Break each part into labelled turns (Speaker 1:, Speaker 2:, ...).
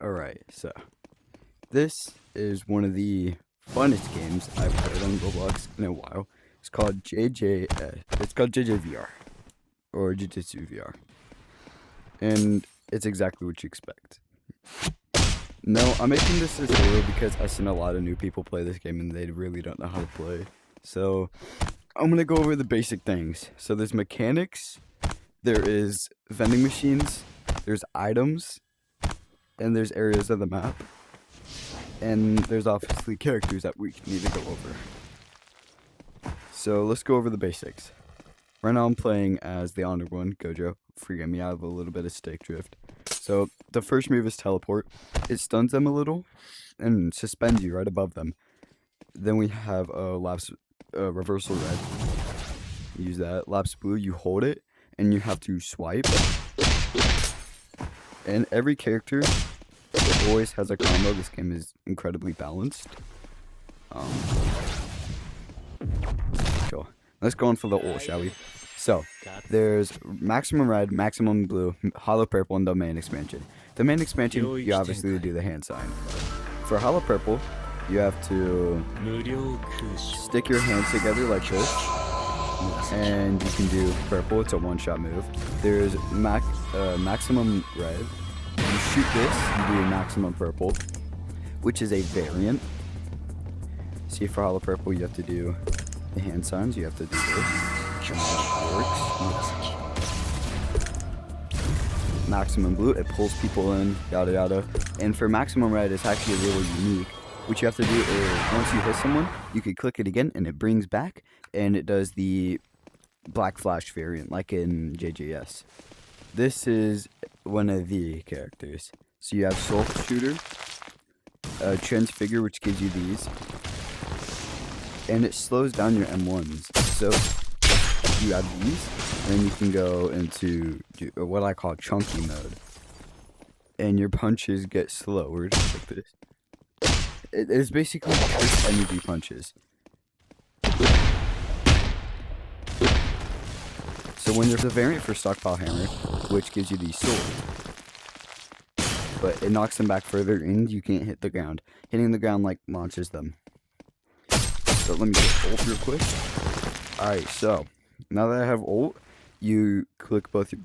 Speaker 1: Alright, so this is one of the funnest games I've played on Roblox in a while. It's called JJVR or Jiu-Jitsu VR. And it's exactly what you expect. No, I'm making this tutorial because I've seen a lot of new people play this game and they really don't know how to play. So I'm gonna go over the basic things. So there's mechanics, there is vending machines, there's items, and there's areas of the map, and there's obviously characters that we need to go over. So let's go over the basics. Right now I'm playing as the honored one, Gojo. Forgive me, I have a little bit of stake drift. So the first move is teleport. It stuns them a little and suspends you right above them. Then we have reversal red. Use that. Lapse blue, you hold it and you have to swipe. And every character always has a combo. This game is incredibly balanced. Cool. Let's go on for the ult, shall we? So, there's maximum red, maximum blue, hollow purple, and domain expansion. Domain expansion, you obviously do the hand sign. For hollow purple, you have to stick your hands together like this, and you can do purple. It's a one-shot move. There's maximum red. You shoot this, you do maximum purple, which is a variant. See, for hollow purple, you have to do the hand signs. You have to do this. And that works. Maximum blue, it pulls people in, yada yada. And for maximum red, it's actually really unique. What you have to do is, once you hit someone, you can click it again, and it brings back, and it does the black flash variant, like in JJS. This is one of the characters. So you have Soul Shooter, Transfigure, which gives you these, and it slows down your M1s. So you have these, and then you can go into what I call chunky mode, and your punches get slower, like this. It is basically just energy punches. So when there's a variant for stockpile hammer, which gives you the sword, but it knocks them back further and you can't hit the ground. Hitting the ground like launches them. So let me get ult real quick. Alright, so now that I have ult, you click both your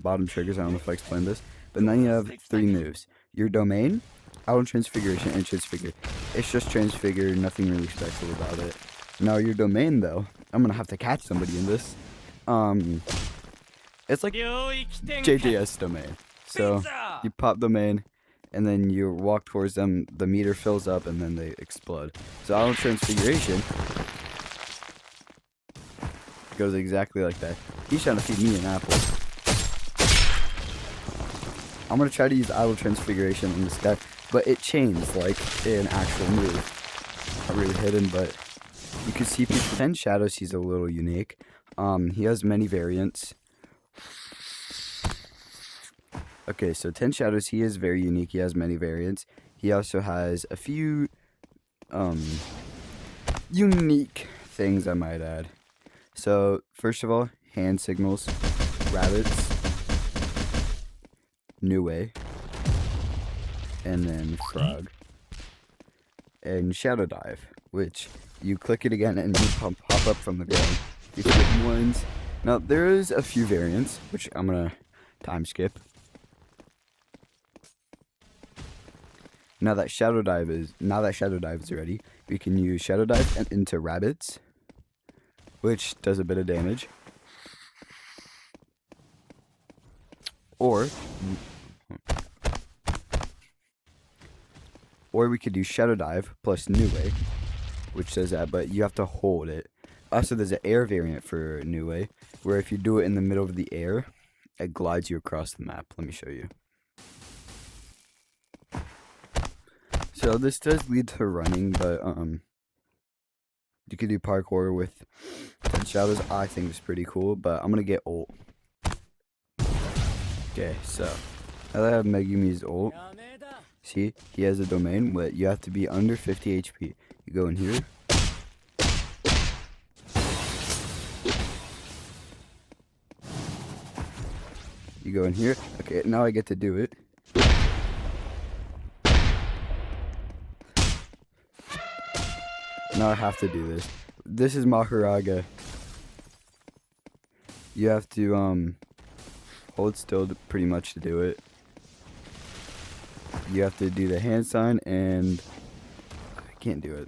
Speaker 1: bottom triggers. I don't know if I explained this, but now you have three moves. Your domain, auto transfiguration, and transfigure. It's just transfigure, nothing really special about it. Now your domain though, I'm gonna have to catch somebody in this. It's like JJS domain. So you pop domain, and then you walk towards them, the meter fills up, and then they explode. So auto transfiguration goes exactly like that. He's trying to feed me an apple. I'm gonna try to use auto transfiguration on this guy, but it chains like an actual move. Not really hidden, but you can see people. 10 shadows, he's a little unique. He has many variants. Okay, so 10 shadows, he is very unique. He has many variants. He also has a few unique things, I might add. So first of all, hand signals, rabbits, new way, and then frog, and shadow dive, which you click it again and you pop up from the ground. You flip ones. Now there is a few variants, which I'm gonna time skip. Now that shadow dive is ready, we can use shadow dive and into rabbits, which does a bit of damage. Or we could do shadow dive plus new way, which does that, but you have to hold it. Also, there's an air variant for new way, where if you do it in the middle of the air, it glides you across the map. Let me show you. So this does lead to running, but you could do parkour with 10 shadows. I think it's pretty cool, but I'm gonna get ult. Okay, so now that I have Megumi's ult, see, he has a domain, but you have to be under 50 HP. You go in here. You go in here. Okay, now I get to do it. Now I have to do this. This is Maharaga. You have to hold still pretty much to do it. You have to do the hand sign, and I can't do it.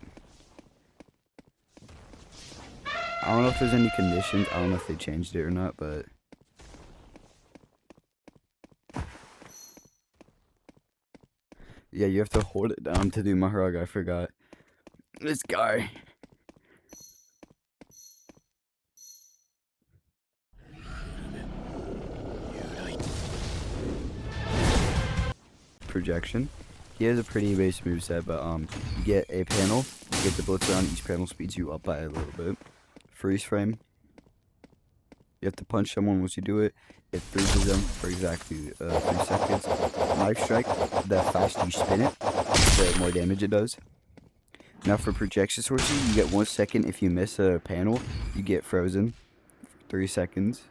Speaker 1: I don't know if there's any conditions. I don't know if they changed it or not, but yeah, you have to hold it down to do Maharaga. I forgot. This guy. Projection. He has a pretty base moveset, but you get a panel, you get the blitz around, each panel speeds you up by a little bit. Freeze frame. You have to punch someone once you do it. It freezes them for exactly 3 seconds. Knife strike, the faster you spin it, the more damage it does. Now for projection sorcery, you get 1 second. If you miss a panel, you get frozen for 3 seconds.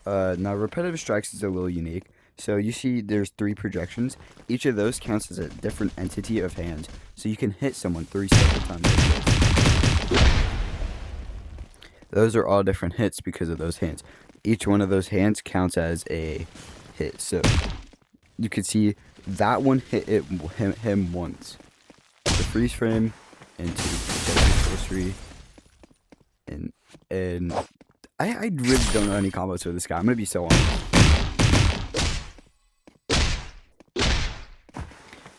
Speaker 1: Now repetitive strikes is a little unique. So you see there's 3 projections. Each of those counts as a different entity of hands. So you can hit someone 3 separate times. Those are all different hits because of those hands. Each one of those hands counts as a hit. So you can see that one hit him once. The freeze frame into projection sorcery. And I really don't know any combos for this guy. I'm gonna be so honest.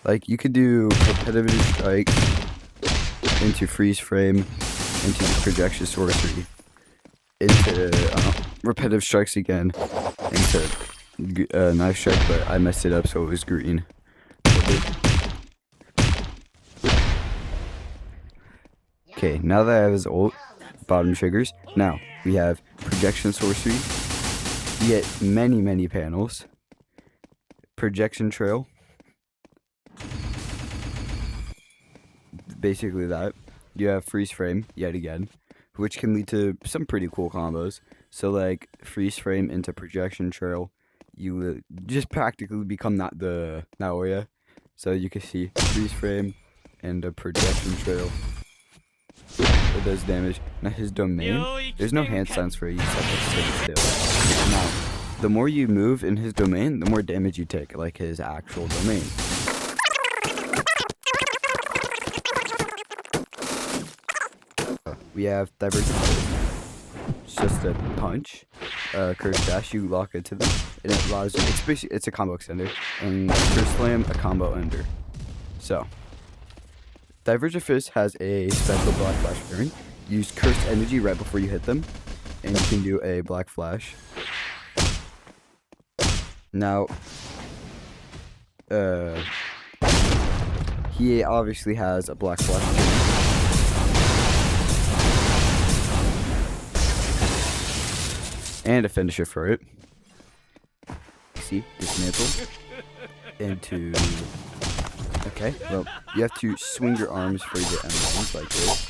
Speaker 1: Like, you could do repetitive strike into freeze frame, into the projection sorcery, into repetitive strikes again, into knife strike, but I messed it up so it was green. Okay, now that I have his ult, bottom triggers. Now, we have projection sorcery. You get many panels. Projection trail. Basically that. You have freeze frame yet again, which can lead to some pretty cool combos. So like freeze frame into projection trail, you just practically become Naoya. So you can see freeze frame and a projection trail. It does damage. Now his domain, there's no hand signs for it. You just have to sit still. Now, the more you move in his domain, the more damage you take, like his actual domain. We have divergent. It's just a punch. Curse dash, you lock it to them, and it allows you. It's a combo extender, and curse slam, a combo ender. So, Divergent Fist has a special black flash pairing. Use cursed energy right before you hit them, and you can do a black flash. Now, he obviously has a black flash pairing. And a finisher for it. See, dismantle into. Okay, well, you have to swing your arms for your end arms like this.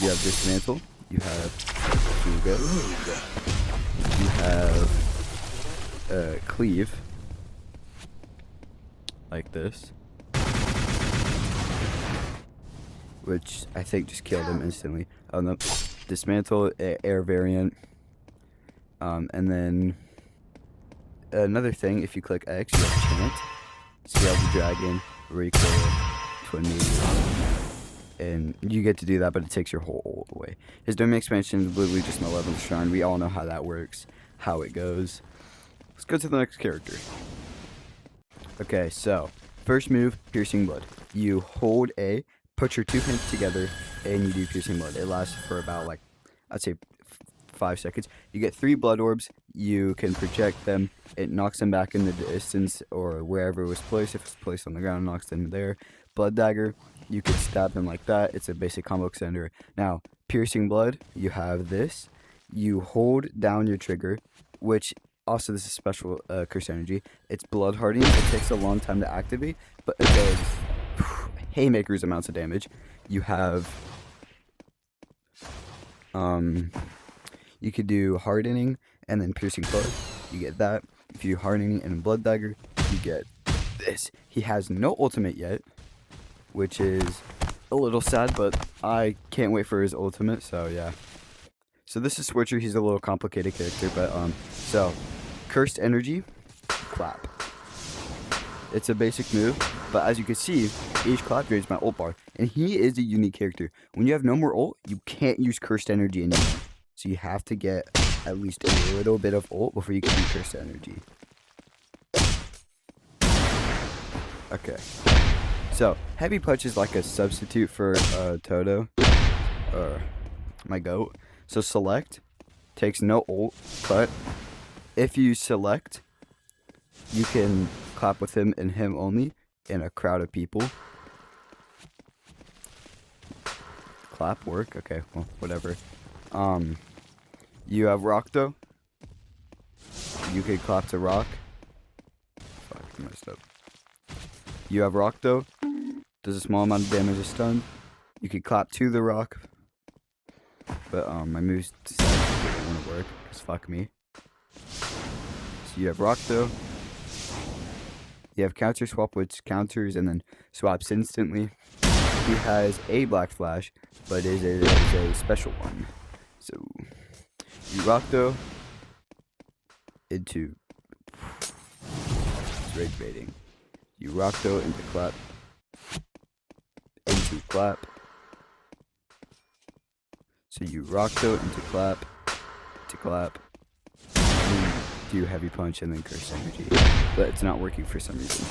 Speaker 1: You have dismantle. You have fuga. You have cleave, like this, which I think just killed him instantly. Oh no, dismantle, air variant. And then another thing, if you click X, you have chant. So you have the dragon, recoil, twin meteors, and you get to do that, but it takes your whole ult away. His domain expansion is literally just an 11th shrine. We all know how that works, how it goes. Let's go to the next character. Okay, so first move, piercing blood. You hold A, put your 2 hands together, and you do piercing blood. It lasts for about, like, I'd say 5 seconds. You get 3 blood orbs. You can project them. It knocks them back in the distance or wherever it was placed. If it's placed on the ground, it knocks them there. Blood dagger, you can stab them like that. It's a basic combo extender. Now, piercing blood, you have this. You hold down your trigger, which also this is special curse energy. It's blood hardening. It takes a long time to activate, but it does haymakers amounts of damage. You have you could do hardening and then piercing blood. You get that. If you do hardening and blood dagger, you get this. He has no ultimate yet, which is a little sad, but I can't wait for his ultimate, so yeah. So this is Switcher. He's a little complicated character, but so Cursed Energy, clap. It's a basic move, but as you can see, each clap drains my ult bar, and he is a unique character. When you have no more ult, you can't use Cursed Energy anymore. So you have to get at least a little bit of ult before you can use Cursed Energy. Okay. So Heavy Punch is like a substitute for Toto, or my goat. So select takes no ult, but if you select, you can clap with him and him only in a crowd of people. Clap work? Okay, well, whatever. You have Rock though. You can clap to Rock. Fuck, I messed up. You have Rock though. Does a small amount of damage to stun. You can clap to the Rock. But my moves decided it didn't want to work, because fuck me. So you have Rock though. You have Counter Swap, which counters and then swaps instantly. He has a Black Flash, but it is a special one. So you Rock though into rage baiting. You Rock though into clap. Into clap. So you Rock though into clap. To clap. And then do Heavy Punch and then Curse Energy. But it's not working for some reason.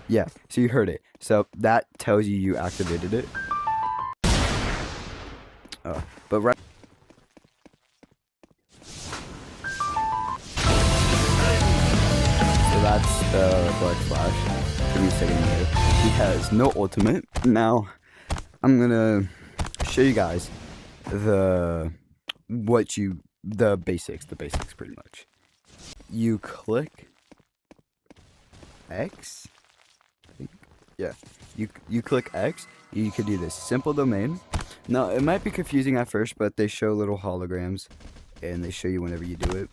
Speaker 1: Yeah, so you heard it. So that tells you you activated it. But right. So that's the Black Flash. Give me a second here. He has no ultimate. Now, I'm gonna show you guys the basics pretty much. You click X. Yeah, you click X. You could do this simple domain. Now it might be confusing at first, but they show little holograms, and they show you whenever you do it.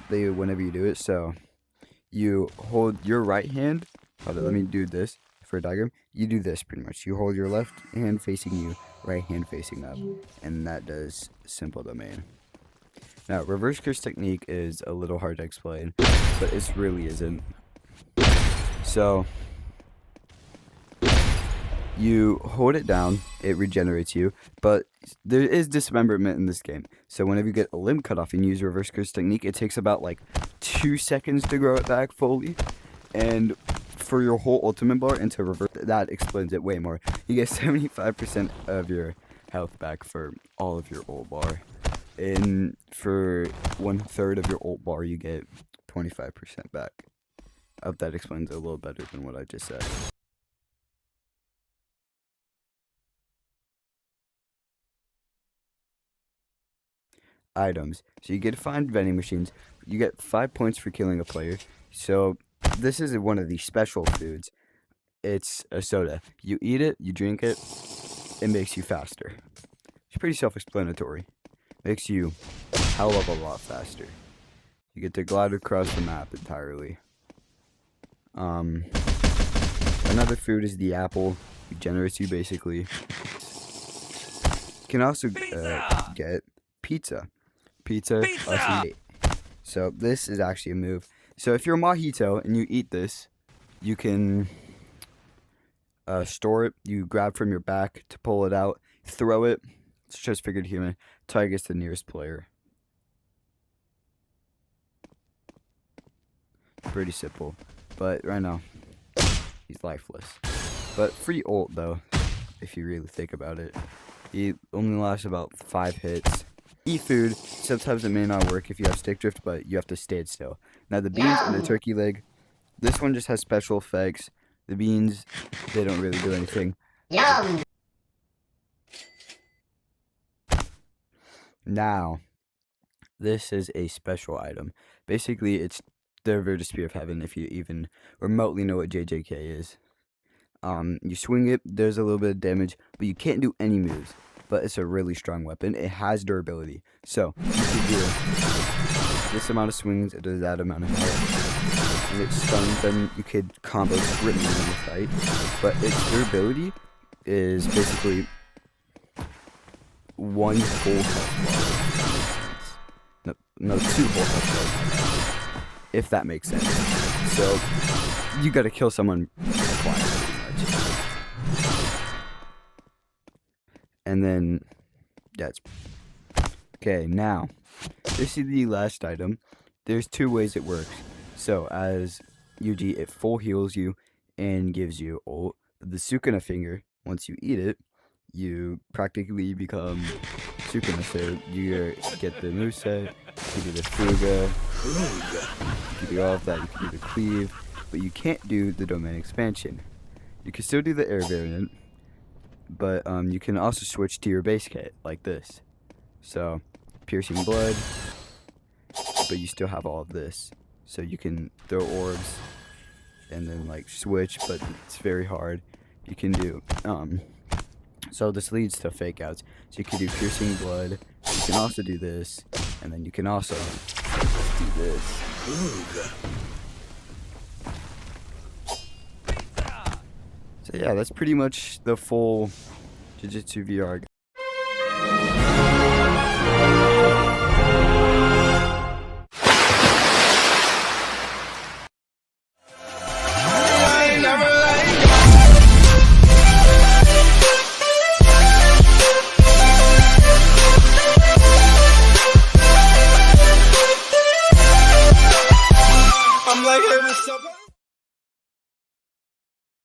Speaker 1: Whenever you do it, so you hold your right hand. Hold on, let me do this for a diagram. You do this pretty much. You hold your left hand facing you, right hand facing up, and that does simple domain. Now, reverse curse technique is a little hard to explain, but it really isn't. So you hold it down, it regenerates you, but there is dismemberment in this game. So whenever you get a limb cut off and use reverse curse technique, it takes about like 2 seconds to grow it back fully. And for your whole ultimate bar into reverse, that explains it way more. You get 75% of your health back for all of your ult bar. And for 1/3 of your ult bar, you get 25% back. I hope that explains it a little better than what I just said. Items. So you get to find vending machines. You get 5 points for killing a player. So this is one of the special foods. It's a soda. You eat it, you drink it, it makes you faster. It's pretty self-explanatory. Makes you a hell of a lot faster. You get to glide across the map entirely. Another food is the apple. It regenerates you basically. You can also get pizza. Pizza. So this is actually a move. So if you're a mojito and you eat this, you can store it. You grab from your back to pull it out, throw it. It's just figured human. Targets the nearest player. Pretty simple. But right now, he's lifeless. But free ult though, if you really think about it. He only lasts about 5 hits. Eat food. Sometimes it may not work if you have stick drift, but you have to stand still. Now the beans and the turkey leg, this one just has special effects. The beans, they don't really do anything. Yum! Now, this is a special item. Basically, it's the Virtus Spear of Heaven, if you even remotely know what JJK is. You swing it, there's a little bit of damage, but you can't do any moves. but it's a really strong weapon. It has durability, so you can do this amount of swings, it does that amount of hit, and it stuns them. You could combo Gritman in the fight, but its durability is basically 1 full health bar. No, 2 full health bars, if that makes sense. So you gotta kill someone twice, pretty much. And then, yeah, it's okay. Now, this is the last item. There's 2 ways it works. So as UG, it full heals you and gives you ult. The Sukuna finger, once you eat it, you practically become Sukuna. So you get the moveset, you do the Fuga, you can do all of that, you can do the cleave, but you can't do the domain expansion. You can still do the air variant, but you can also switch to your base kit like this. So piercing blood, but you still have all of this. So you can throw orbs and then like switch, but it's very hard. You can do so this leads to fake outs. So you can do piercing blood, you can also do this, and then you can also do this. So yeah, that's pretty much the full JJVR.
Speaker 2: I'm like, hey, what's up?